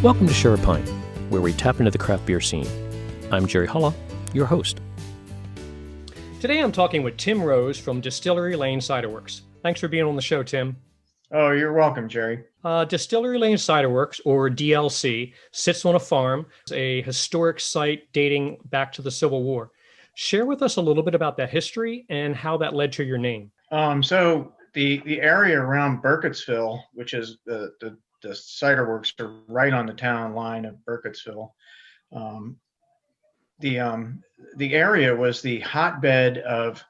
Welcome to Share a Pint, where we tap into the craft beer scene. I'm Jerry Hulla, your host. Today I'm talking with Tim Rose from Distillery Lane Ciderworks. Thanks for being on the show, Tim. Oh, you're welcome, Jerry. Distillery Lane Ciderworks, or DLC, sits on a farm, a historic site dating back to the Civil War. Share with us a little bit about that history and how that led to your name. So the area around Burkittsville, which is the Ciderworks, are right on the town line of Burkittsville. The area was the hotbed of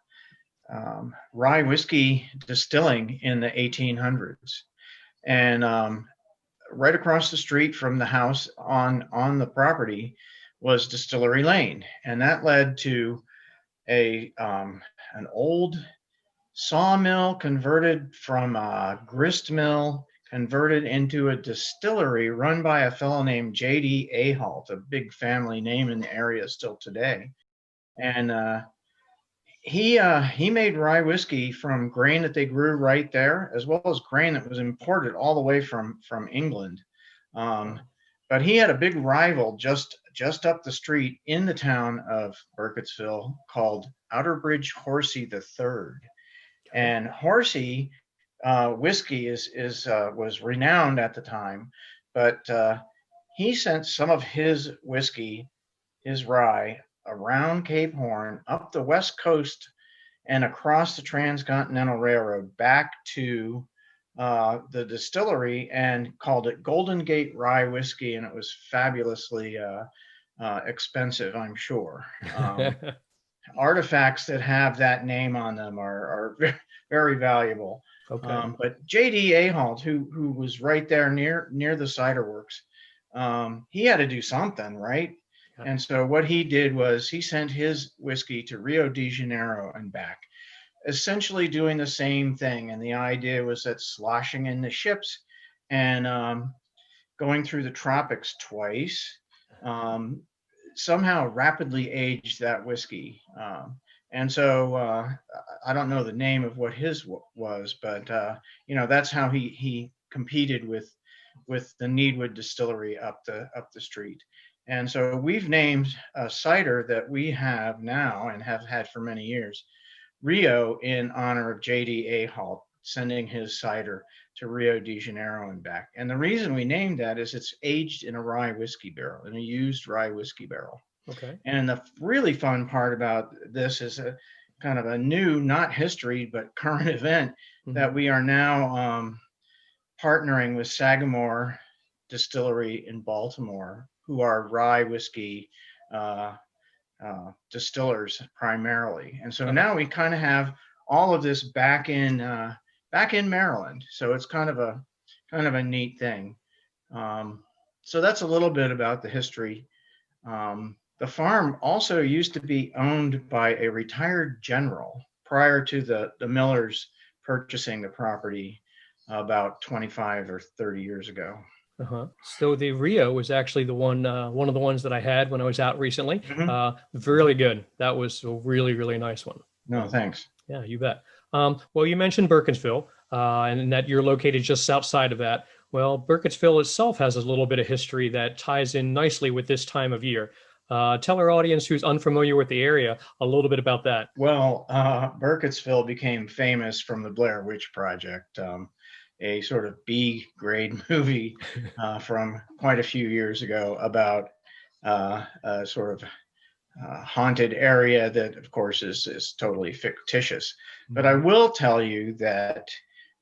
rye whiskey distilling in the 1800s, and right across the street from the house on the property was Distillery Lane, and that led to an old sawmill converted from a grist mill, converted into a distillery run by a fellow named J.D. Ahalt, a big family name in the area still today. And he made rye whiskey from grain that they grew right there, as well as grain that was imported all the way from England. But he had a big rival just up the street in the town of Burkittsville called Outerbridge Horsey III. And Horsey whiskey was renowned at the time, but he sent some of his whiskey, his rye, around Cape Horn, up the west coast, and across the Transcontinental Railroad back to the distillery, and called it Golden Gate Rye Whiskey, and it was fabulously expensive, I'm sure. Artifacts that have that name on them are very valuable. Okay. But J.D. Ahalt, who was right there near the Ciderworks, he had to do something, right? Yeah. And so what he did was he sent his whiskey to Rio de Janeiro and back, essentially doing the same thing. And the idea was that sloshing in the ships and going through the tropics twice, somehow rapidly aged that whiskey. And so I don't know the name of what his was, but that's how he competed with the Needwood Distillery up the street. And so we've named a cider that we have now and have had for many years, Rio, in honor of J.D. Ahalt sending his cider to Rio de Janeiro and back. And the reason we named that is it's aged in a rye whiskey barrel, in a used rye whiskey barrel. Okay. And the really fun part about this is a kind of a new, not history, but current event, that we are now partnering with Sagamore Distillery in Baltimore, who are rye whiskey distillers primarily. And so now we kind of have all of this back in Maryland. So it's kind of a neat thing. So that's a little bit about the history. The farm also used to be owned by a retired general prior to the Millers purchasing the property about 25 or 30 years ago. So the Rio was actually the one of the ones that I had when I was out recently. Mm-hmm. Really good. That was a really, really nice one. No, thanks. Yeah, you bet. Well, you mentioned Burkittsville, and that you're located just outside of that. Well, Burkittsville itself has a little bit of history that ties in nicely with this time of year. Tell our audience who's unfamiliar with the area a little bit about that. Well, Burkittsville became famous from the Blair Witch Project, a sort of B-grade movie from quite a few years ago about a sort of haunted area that, of course, is totally fictitious. But I will tell you that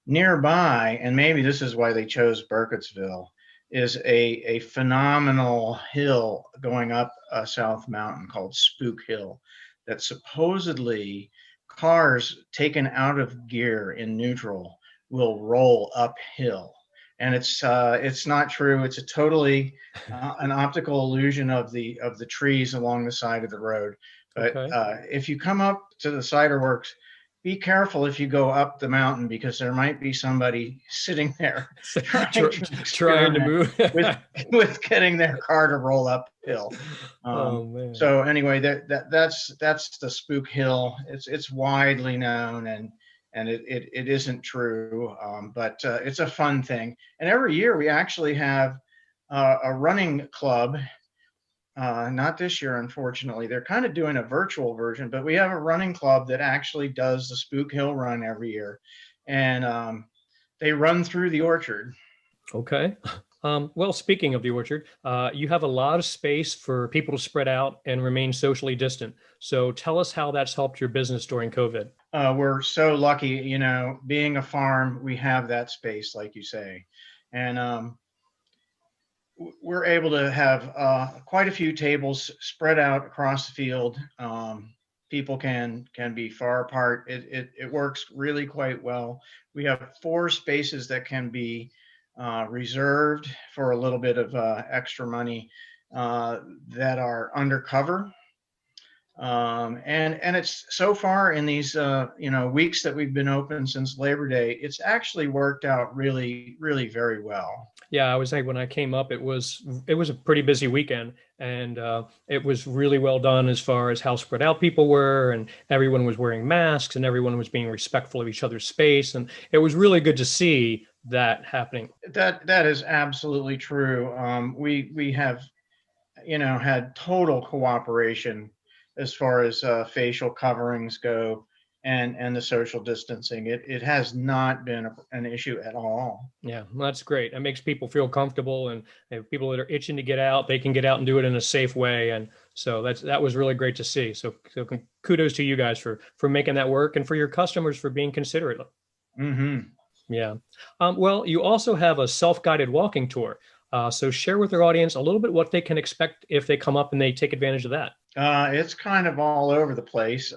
nearby, and maybe this is why they chose Burkittsville, is a phenomenal hill going up a South Mountain called Spook Hill that supposedly cars taken out of gear in neutral will roll uphill. And it's not true. It's a totally an optical illusion of the trees along the side of the road. But if you come up to the Ciderworks, be careful if you go up the mountain, because there might be somebody sitting there trying to move with getting their car to roll uphill. Oh man! So anyway, that's the Spook Hill. It's widely known, and it isn't true, but it's a fun thing. And every year we actually have a running club. Not this year, unfortunately. They're kind of doing a virtual version, but we have a running club that actually does the Spook Hill run every year, and they run through the orchard. Okay. Well, speaking of the orchard, you have a lot of space for people to spread out and remain socially distant. So tell us how that's helped your business during COVID. We're so lucky, being a farm, we have that space, like you say, and we're able to have quite a few tables spread out across the field. People can be far apart. It works really quite well. We have 4 spaces that can be reserved for a little bit of extra money that are undercover. And it's so far in these weeks that we've been open since Labor Day, it's actually worked out really, really very well. Yeah, I was saying when I came up, it was a pretty busy weekend, and it was really well done as far as how spread out people were, and everyone was wearing masks, and everyone was being respectful of each other's space, and it was really good to see that happening. That is absolutely true. We have had total cooperation as far as facial coverings go, and the social distancing. It has not been an issue at all. Yeah, well, that's great. It makes people feel comfortable, and people that are itching to get out, they can get out and do it in a safe way. And so that was really great to see. So kudos to you guys for making that work, and for your customers for being considerate. Hmm. Yeah. Well, you also have a self-guided walking tour. So share with our audience a little bit what they can expect if they come up and they take advantage of that. It's kind of all over the place.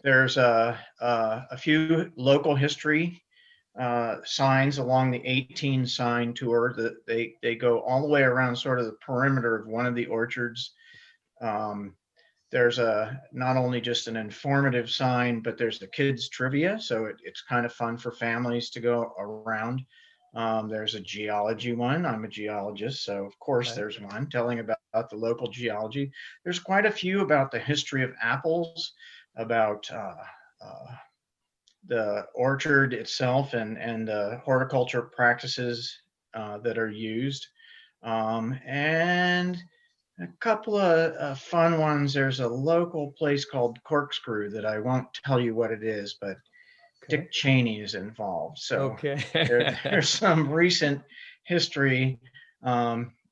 There's a few local history signs along the 18 sign tour that they go all the way around sort of the perimeter of one of the orchards. Um, there's not only just an informative sign, but there's the kids trivia, so it's kind of fun for families to go around. There's a geology one. I'm a geologist, so of course Okay. there's one telling about the local geology. There's quite a few about the history of apples, about uh, the orchard itself, and horticulture practices that are used. And a couple of fun ones. There's a local place called Corkscrew that I won't tell you what it is, but Okay. Dick Cheney is involved. So Okay. there's some recent history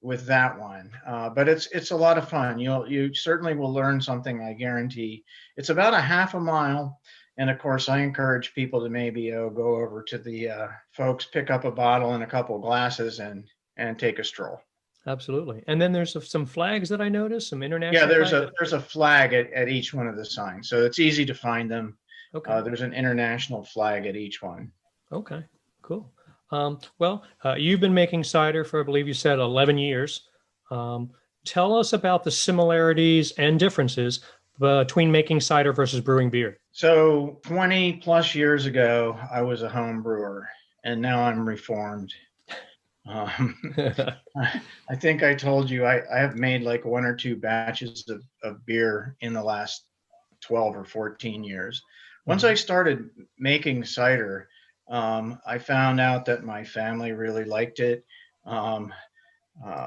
with that one, but it's a lot of fun. You certainly will learn something, I guarantee. It's about a half a mile, and of course, I encourage people to maybe go over to the folks, pick up a bottle and a couple of glasses, and take a stroll. Absolutely. And then there's some flags that I noticed, some Yeah, international there's flags. a flag at each one of the signs, so it's easy to find them. Okay. There's an international flag at each one. Okay. Cool. Well, you've been making cider for, I believe you said, 11 years. Um, Tell us about the similarities and differences between making cider versus brewing beer. So 20 plus years ago, I was a home brewer, and now I'm reformed. Um, I think I told you I have made like 1 or 2 batches of beer in the last 12 or 14 years. Once I Mhm. started making cider, I found out that my family really liked it. Um,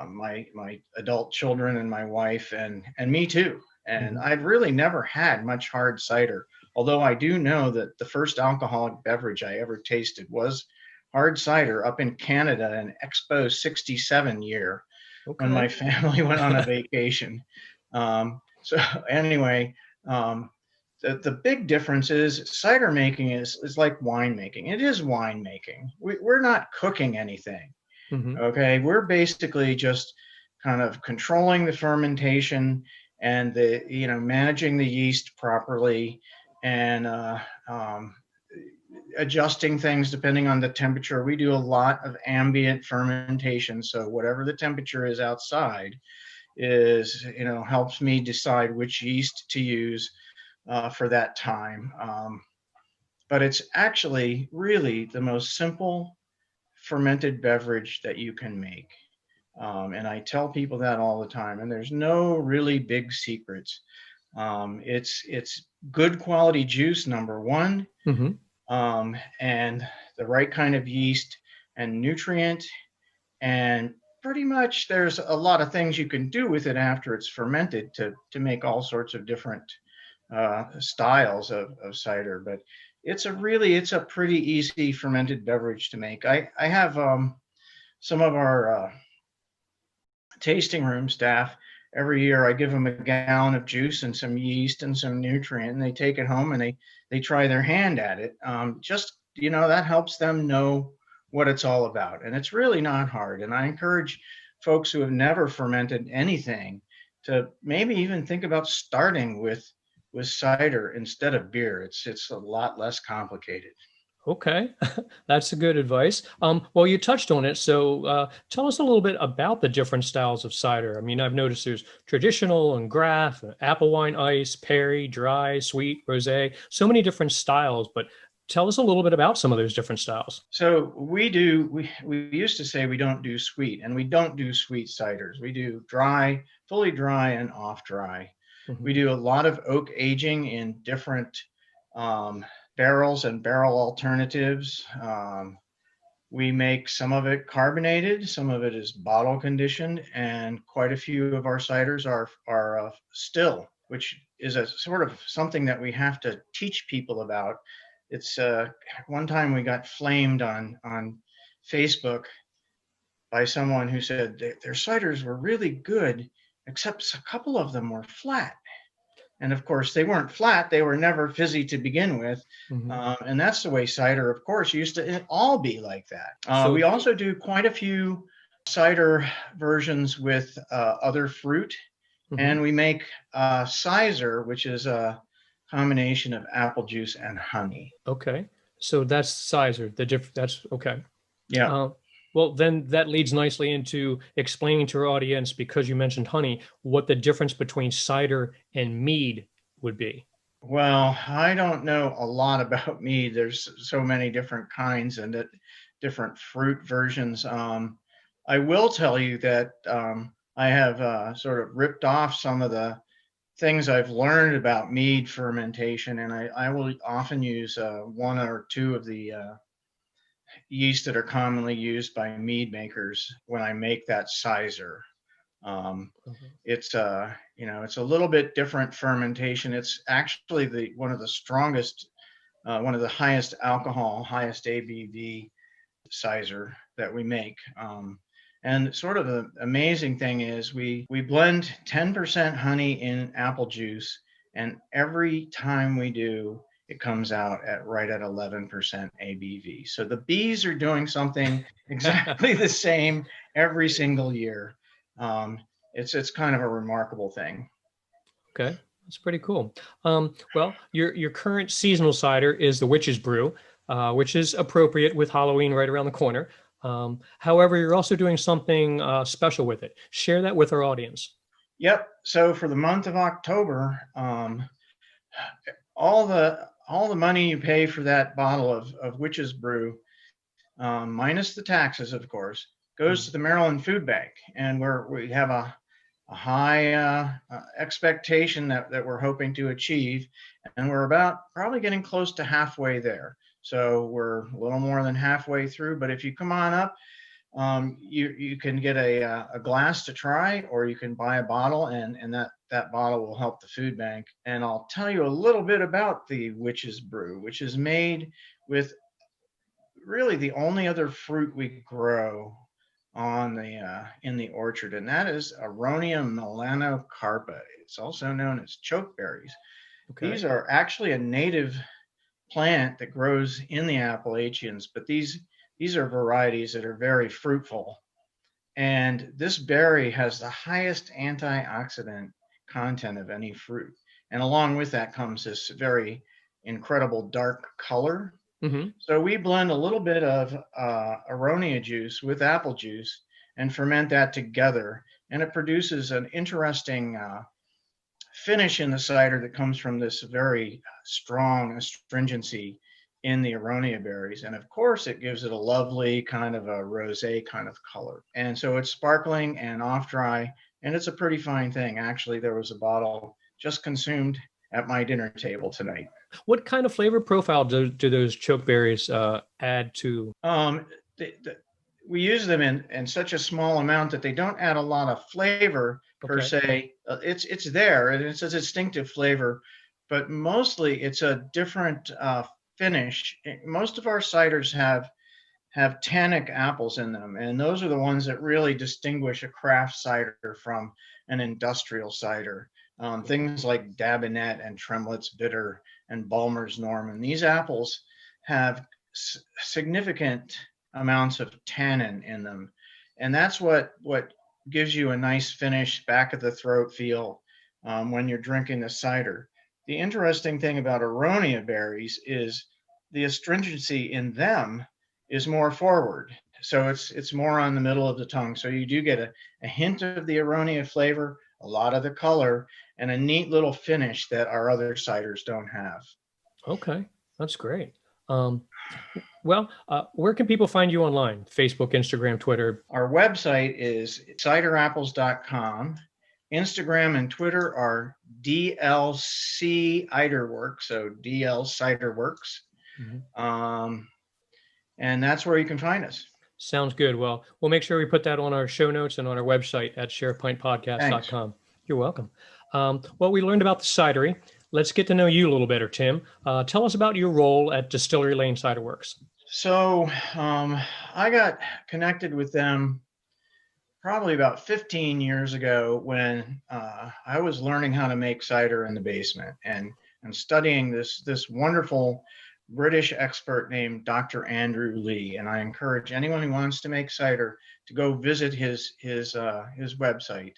my adult children and my wife and me too. And Mhm. I'd really never had much hard cider, although I do know that the first alcoholic beverage I ever tasted was hard cider up in Canada in Expo 67 year when my Okay. family went on a vacation. So anyway, um, the big difference is cider making is like wine making. It is wine making. We're not cooking anything. Mhm. Okay, we're basically just kind of controlling the fermentation and the managing the yeast properly, and um, adjusting things depending on the temperature. We do a lot of ambient fermentation, so whatever the temperature is outside is helps me decide which yeast to use for that time. But it's actually really the most simple fermented beverage that you can make. And I tell people that all the time. And there's no really big secrets. It's good quality juice, number one, Mhm. and the right kind of yeast and nutrient, and pretty much there's a lot of things you can do with it after it's fermented to make all sorts of different styles of cider. But it's a pretty easy fermented beverage to make. I have some of our tasting room staff. Every year I give them a gallon of juice and some yeast and some nutrient, and they take it home and they try their hand at it. Just, that helps them know what it's all about. And it's really not hard. And I encourage folks who have never fermented anything to maybe even think about starting with cider instead of beer. It's a lot less complicated. Okay, that's a good advice. Well, you touched on it, so tell us a little bit about the different styles of cider. I mean, I've noticed there's traditional and graph, apple wine ice, perry, dry, sweet, rosé, so many different styles, but tell us a little bit about some of those different styles. So we used to say we don't do sweet, and we don't do sweet ciders. We do dry, fully dry, and off dry. Mhm. We do a lot of oak aging in different um, barrels and barrel alternatives. We make some of it carbonated, some of it is bottle conditioned, and quite a few of our ciders are still, which is a sort of something that we have to teach people about. It's one time we got flamed on Facebook by someone who said their ciders were really good, except a couple of them were flat. And of course, they weren't flat; they were never fizzy to begin with. Mhm. And that's the way cider, of course, used to all be like that. We So, also do quite a few cider versions with other fruit, mhm. and we make Cider, which is a combination of apple juice and honey. Okay, so that's sizer. That's okay. Yeah. Uh, well, then that leads nicely into explaining to our audience, because you mentioned honey, what the difference between cider and mead would be. Well, I don't know a lot about mead. There's so many different kinds and different fruit versions. I will tell you that I have sort of ripped off some of the things I've learned about mead fermentation, and I will often use one or two of the yeast that are commonly used by mead makers when I make that sizer. Um, Mhm. it's a little bit different fermentation. It's actually the one of the strongest, one of the highest alcohol, highest ABV sizer that we make. And sort of the amazing thing is we blend 10% honey in apple juice, and every time we do, it comes out at right at 11% ABV. So the bees are doing something exactly the same every single year. Um, it's kind of a remarkable thing. Okay, that's pretty cool. Well, your current seasonal cider is the Witch's Brew, which is appropriate with Halloween right around the corner. However, you're also doing something special with it. Share that with our audience. Yep. So for the month of October, all the money you pay for that bottle of Witch's Brew, minus the taxes, of course, goes to Mhm. the Maryland Food Bank, and we have a high expectation that we're hoping to achieve, and we're about probably getting close to halfway there. So we're a little more than halfway through. But if you come on up, you can get a glass to try, or you can buy a bottle, and that bottle will help the food bank. And I'll tell you a little bit about the Witch's Brew, which is made with really the only other fruit we grow on the in the orchard, and that is Aronia melanocarpa. It's also known as chokeberries. Okay. These are actually a native plant that grows in the Appalachians, but these are varieties that are very fruitful. And this berry has the highest antioxidant content of any fruit. And along with that comes this very incredible dark color. Hmm. So we blend a little bit of aronia juice with apple juice and ferment that together, and it produces an interesting finish in the cider that comes from this very strong astringency in the aronia berries. And of course, it gives it a lovely kind of a rosé kind of color. And so it's sparkling and off dry, and it's a pretty fine thing. Actually, there was a bottle just consumed at my dinner table tonight. What kind of flavor profile do those chokeberries add to? Um, the, the, we use them in such a small amount that they don't add a lot of flavor per Okay. se. It's there and it's a distinctive flavor, but mostly it's a different finish. Most of our ciders have tannic apples in them, and those are the ones that really distinguish a craft cider from an industrial cider. Things like Dabinet and Tremlett's Bitter and Balmer's Norman. These apples have significant amounts of tannin in them, and that's what gives you a nice finish, back of the throat feel when you're drinking the cider. The interesting thing about Aronia berries is the astringency in them is more forward. So it's more on the middle of the tongue. So you do get a hint of the Aronia flavor, a lot of the color, and a neat little finish that our other ciders don't have. Okay. That's great. Um, where can people find you online? Facebook, Instagram, Twitter? Our website is ciderapples.com. Instagram and Twitter are DLC Ciderworks, so DL Ciderworks. Mhm. And that's where you can find us. Sounds good. Well, we'll make sure we put that on our show notes and on our website at Thanks. sharepintpodcast.com. You're welcome. Well, we learned about the cidery. Let's get to know you a little better, Tim. Tell us about your role at Distillery Lane Ciderworks. So I got connected with them probably about 15 years ago when I was learning how to make cider in the basement and studying this wonderful British expert named Dr. Andrew Lee. And I encourage anyone who wants to make cider to go visit his website.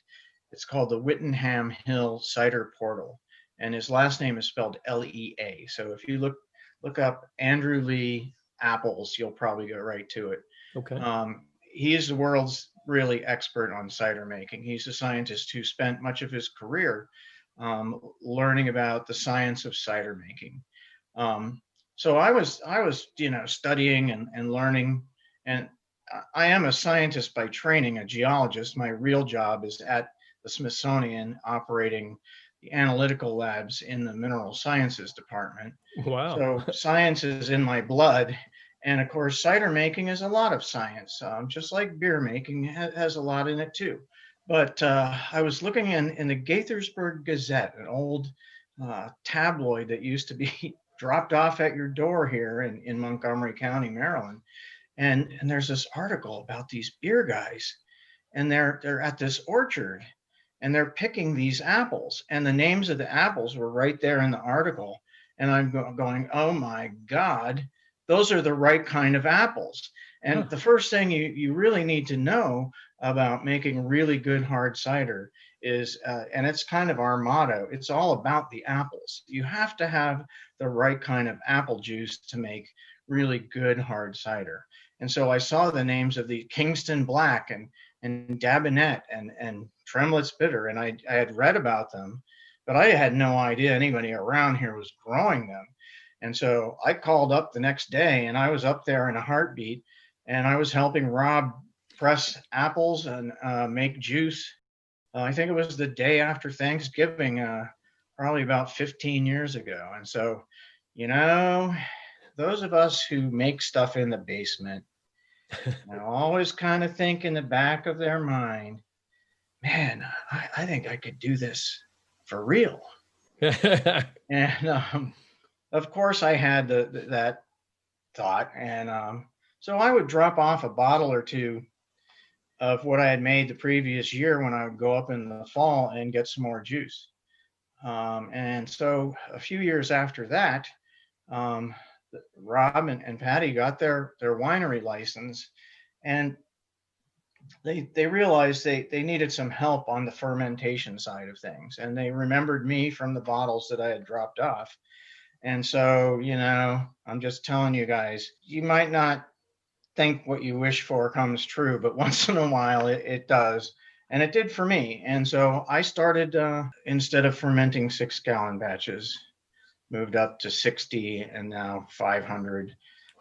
It's called the Whittenham Hill Cider Portal, and his last name is spelled Lea. So if you look up Andrew Lee apples, you'll probably go right to it. Okay. He is the world's really expert on cider making. He's a scientist who spent much of his career learning about the science of cider making. So I was studying and learning, and I am a scientist by training, a geologist. My real job is at the Smithsonian operating the analytical labs in the mineral sciences department. Wow. So science is in my blood. And of course, cider making is a lot of science, just like beer making has a lot in it too. But I was looking in the Gaithersburg Gazette, an old tabloid that used to be dropped off at your door here in Montgomery County, Maryland. And there's this article about these beer guys, and they're at this orchard, and they're picking these apples, and the names of the apples were right there in the article. And I'm going, oh my God, those are the right kind of apples. And Huh. the first thing you really need to know about making really good hard cider is, and it's kind of our motto, it's all about the apples. You have to have the right kind of apple juice to make really good hard cider. And so I saw the names of the Kingston Black and Dabinet and Tremlett's Bitter, and I had read about them, but I had no idea anybody around here was growing them. And so I called up the next day, and I was up there in a heartbeat, and I was helping Rob press apples and make juice. I think it was the day after Thanksgiving, probably about 15 years ago. And so, you know, those of us who make stuff in the basement, always kind of think in the back of their mind, man, I think I could do this for real. And of course, I had that thought, and so I would drop off a bottle or two of what I had made the previous year when I would go up in the fall and get some more juice. And so a few years after that, um, Rob and Patty got their winery license, and they realized they needed some help on the fermentation side of things, and they remembered me from the bottles that I had dropped off. And so, I'm just telling you guys, you might not think what you wish for comes true, but once in a while it does. And it did for me. And so I started, instead of fermenting 6-gallon batches, moved up to 60 and now 500.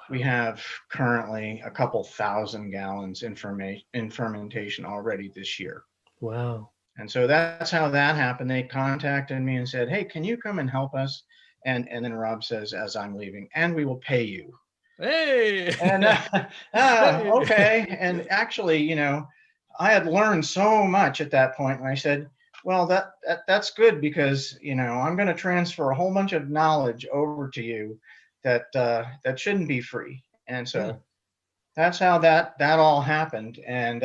We have currently a couple thousand gallons in fermentation already this year. Wow. And so that's how that happened. They contacted me and said, hey, can you come and help us? And then Rob says, as I'm leaving, and we will pay you. Hey. And Hey. okay. And actually, I had learned so much at that point, and I said, well, that's good, because I'm going to transfer a whole bunch of knowledge over to you that shouldn't be free. And Yeah. so that's how that all happened. And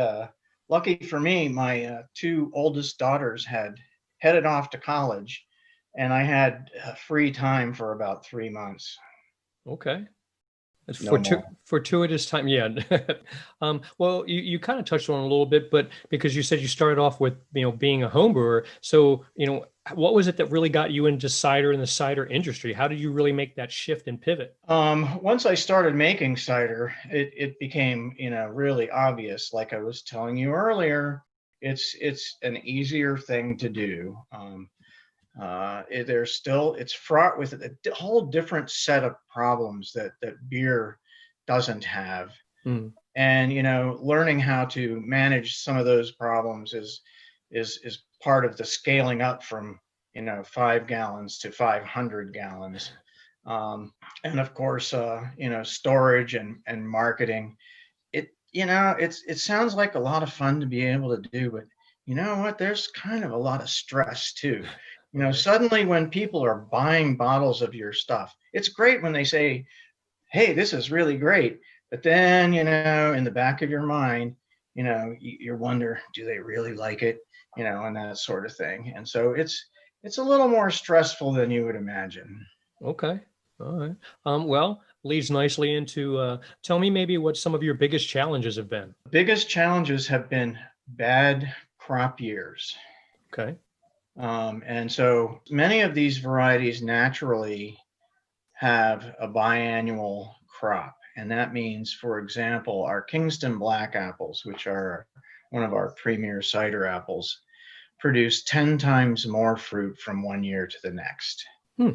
lucky for me, my two oldest daughters had headed off to college, and I had free time for about 3 months, Okay. It's no more. fortuitous time. Yeah. Well, you kind of touched on it a little bit, but because you said you started off with, being a home brewer. So, what was it that really got you into cider and the cider industry? How did you really make that shift and pivot? Once I started making cider, it became, really obvious. Like I was telling you earlier, it's an easier thing to do. It's fraught with a whole different set of problems that beer doesn't have. Hmm. And learning how to manage some of those problems is part of the scaling up from 5 gallons to 500 gallons. And of course, storage and marketing. It sounds like a lot of fun to be able to do, but you know what, there's kind of a lot of stress too. Okay. Suddenly when people are buying bottles of your stuff, it's great when they say, hey, this is really great. But then, in the back of your mind, you wonder, do they really like it? And that sort of thing. And so it's a little more stressful than you would imagine. Okay. All right. Well, leads nicely into tell me maybe what some of your biggest challenges have been. Biggest challenges have been bad crop years. Okay. And so many of these varieties naturally have a biannual crop. And that means, for example, our Kingston black apples, which are one of our premier cider apples, produce 10 times more fruit from one year to the next. Hmm.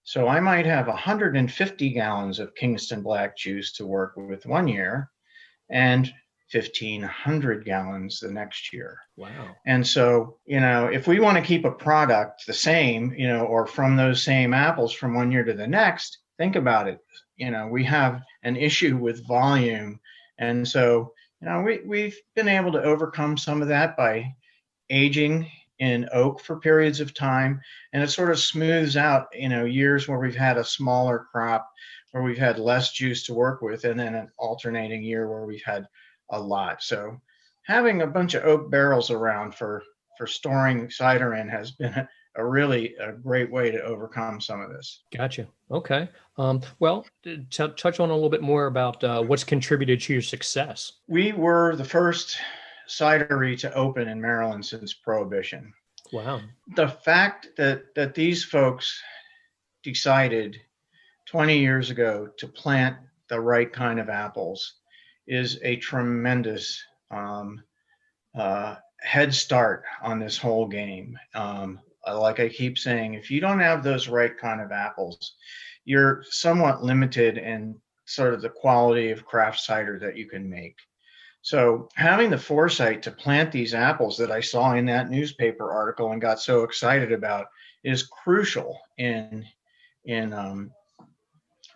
So I might have 150 gallons of Kingston black juice to work with one year, and 1,500 gallons the next year. Wow. And so, if we want to keep a product the same, or from those same apples from one year to the next, think about it. We have an issue with volume. And so, we've been able to overcome some of that by aging in oak for periods of time. And it sort of smooths out, years where we've had a smaller crop, where we've had less juice to work with, and then an alternating year where we've had a lot. So having a bunch of oak barrels around for storing cider in has been really a great way to overcome some of this. Gotcha. Okay. Well, touch on a little bit more about what's contributed to your success. We were the first cidery to open in Maryland since Prohibition. Wow. The fact that these folks decided 20 years ago to plant the right kind of apples is a tremendous head start on this whole game. Like I keep saying, if you don't have those right kind of apples, you're somewhat limited in sort of the quality of craft cider that you can make. So having the foresight to plant these apples that I saw in that newspaper article and got so excited about is crucial in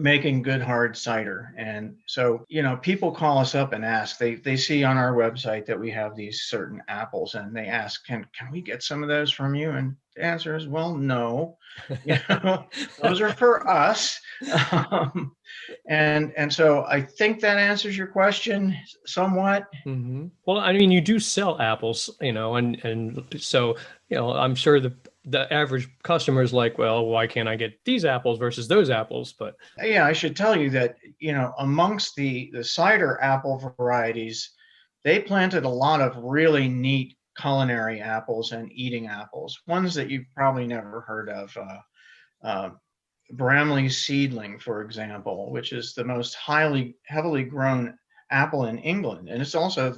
making good hard cider. And so, people call us up and ask, they see on our website that we have these certain apples, and they ask, can we get some of those from you? And the answer is, well, no, you know, those are for us. Um, and so I think that answers your question somewhat. Well, I mean, you do sell apples, and so, I'm sure the average customer is like, well, why can't I get these apples versus those apples? But Yeah, I should tell you that, amongst the cider apple varieties, they planted a lot of really neat culinary apples and eating apples, ones that you've probably never heard of. Uh, Bramley seedling, for example, which is the most heavily grown apple in England. And it's also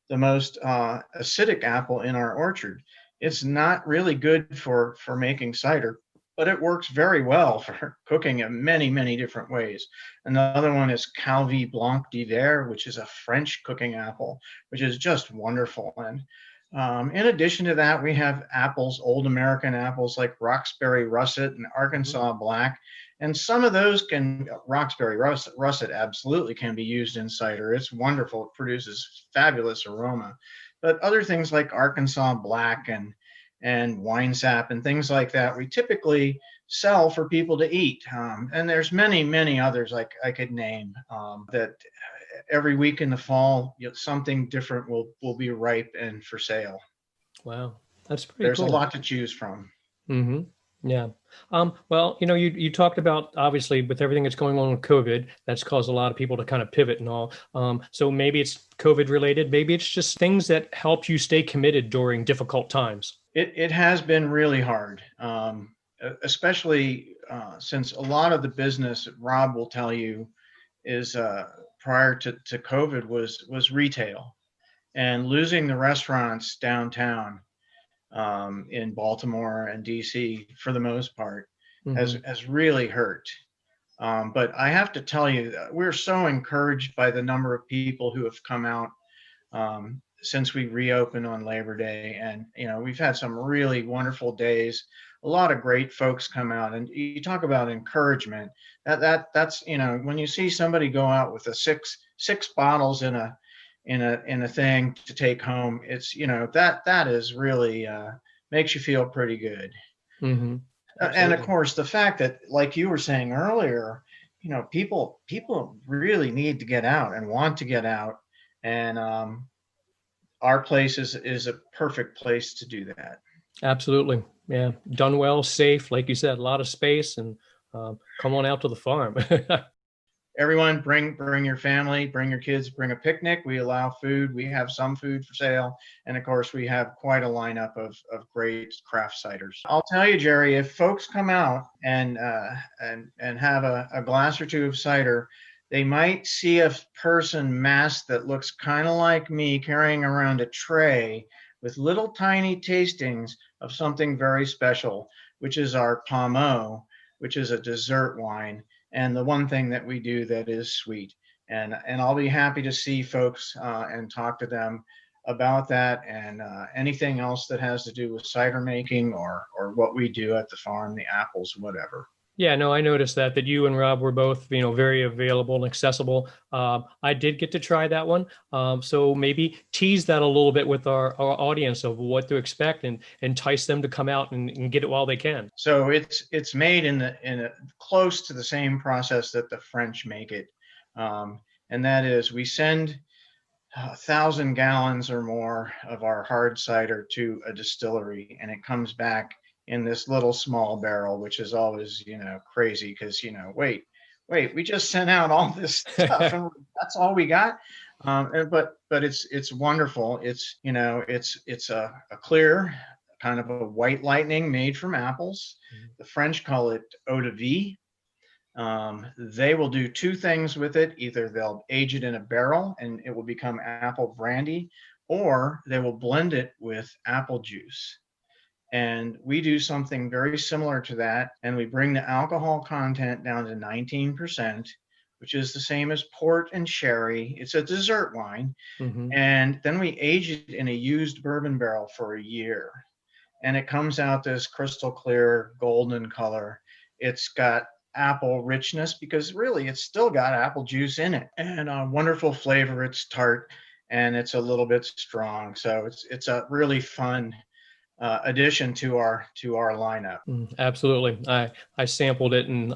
the most acidic apple in our orchard. It's not really good for making cider, but it works very well for cooking in many, many different ways. Another one is Calvi Blanc d'Hiver, which is a French cooking apple, which is just wonderful. And In addition to that, we have apples, old American apples like Roxbury Russet and Mhm. Arkansas Black. And some of those Roxbury Russet absolutely can be used in cider. It's wonderful. It produces fabulous aroma. But other things like Arkansas Black and wine sap and things like that, we typically sell for people to eat. And there's many, many others like I could name that every week in the fall, something different will be ripe and for sale. Wow, that's pretty There's a cool. lot to choose from. Hmm. Yeah. Well, you talked about obviously with everything that's going on with COVID, that's caused a lot of people to kind of pivot and all. So maybe it's COVID related, maybe it's just things that help you stay committed during difficult times. It has been really hard, especially since a lot of the business, Rob will tell you, is prior to COVID was retail, and losing the restaurants downtown in Baltimore and DC for the most part Hmm. has really hurt. But I have to tell you, we're so encouraged by the number of people who have come out since we reopened on Labor Day, and we've had some really wonderful days. A lot of great folks come out, and you talk about encouragement. That's when you see somebody go out with a six bottles in a thing to take home, it's that is really makes you feel pretty good. Hmm. And of Absolutely. course, the fact that, like you were saying earlier, people really need to get out and want to get out, and our place is a perfect place to do that. Absolutely. Yeah. Done well, safe, like you said, a lot of space, and come on out to the farm. Everyone, bring your family, bring your kids, bring a picnic. We allow food. We have some food for sale, and of course, we have quite a lineup of great craft ciders. I'll tell you, Jerry, if folks come out and have a glass or two of cider, they might see a person masked that looks kind of like me carrying around a tray with little tiny tastings of something very special, which is our Pommeau, which is a dessert wine, and the one thing that we do that is sweet. And I'll be happy to see folks and talk to them about that, and anything else that has to do with cider making or what we do at the farm, the apples, whatever. Yeah, no, I noticed that you and Rob were both, very available and accessible. I did get to try that one, so maybe tease that a little bit with our audience of what to expect and entice them to come out and get it while they can. So it's made in a close to the same process that the French make it, and that is we send 1,000 gallons or more of our hard cider to a distillery, and it comes back in this little small barrel, which is always crazy because wait, we just sent out all this stuff and that's all we got. But it's wonderful. It's a clear kind of a white lightning made from apples. The French call it eau de vie. They will do two things with it. Either they'll age it in a barrel and it will become apple brandy, or they will blend it with apple juice. And we do something very similar to that. And we bring the alcohol content down to 19%, which is the same as port and sherry. It's a dessert wine. Hmm. And then we age it in a used bourbon barrel for a year. And it comes out this crystal clear golden color. It's got apple richness because really it's still got apple juice in it, and a wonderful flavor. It's tart and it's a little bit strong, so it's a really fun addition to our lineup. Absolutely. I sampled it, and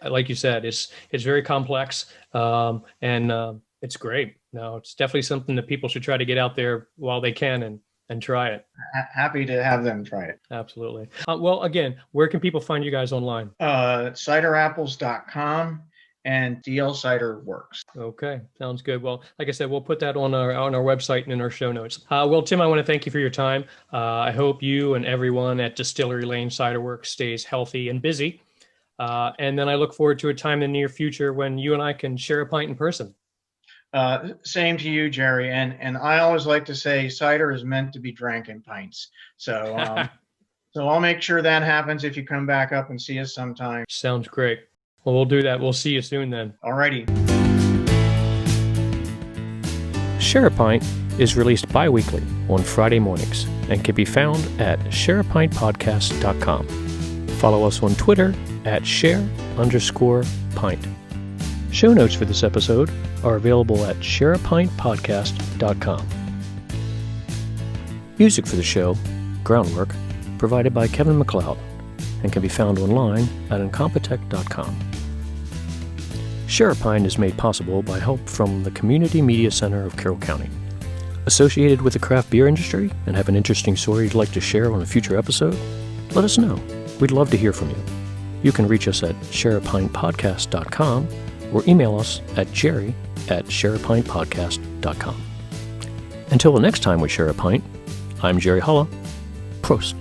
like you said, it's very complex, and it's great. No, it's definitely something that people should try to get out there while they can and try it. Happy to have them try it. Absolutely. Well, again, where can people find you guys online? Ciderapples.com and DL Cider Works. Okay, sounds good. Well, like I said, we'll put that on our website and in our show notes. Well, Tim, I want to thank you for your time. I hope you and everyone at Distillery Lane Ciderworks stays healthy and busy. And then I look forward to a time in the near future when you and I can share a pint in person. Same to you, Jerry. And I always like to say cider is meant to be drank in pints. So I'll make sure that happens if you come back up and see us sometime. Sounds great. Well, we'll do that. We'll see you soon then. Alrighty. Share a pint is released bi-weekly on Friday mornings and can be found at shareapintpodcast.com. Follow us on Twitter at share_pint. Show notes for this episode are available at shareapintpodcast.com. Music for the show, Groundwork, provided by Kevin MacLeod and can be found online at incompetech.com. Share a Pint is made possible by help from the Community Media Center of Carroll County. Associated with the craft beer industry and have an interesting story you'd like to share on a future episode? Let us know. We'd love to hear from you. You can reach us at shareapintpodcast.com or email us at jerry@shareapintpodcast.com. Until the next time we share a pint, I'm Jerry Holla. Prost.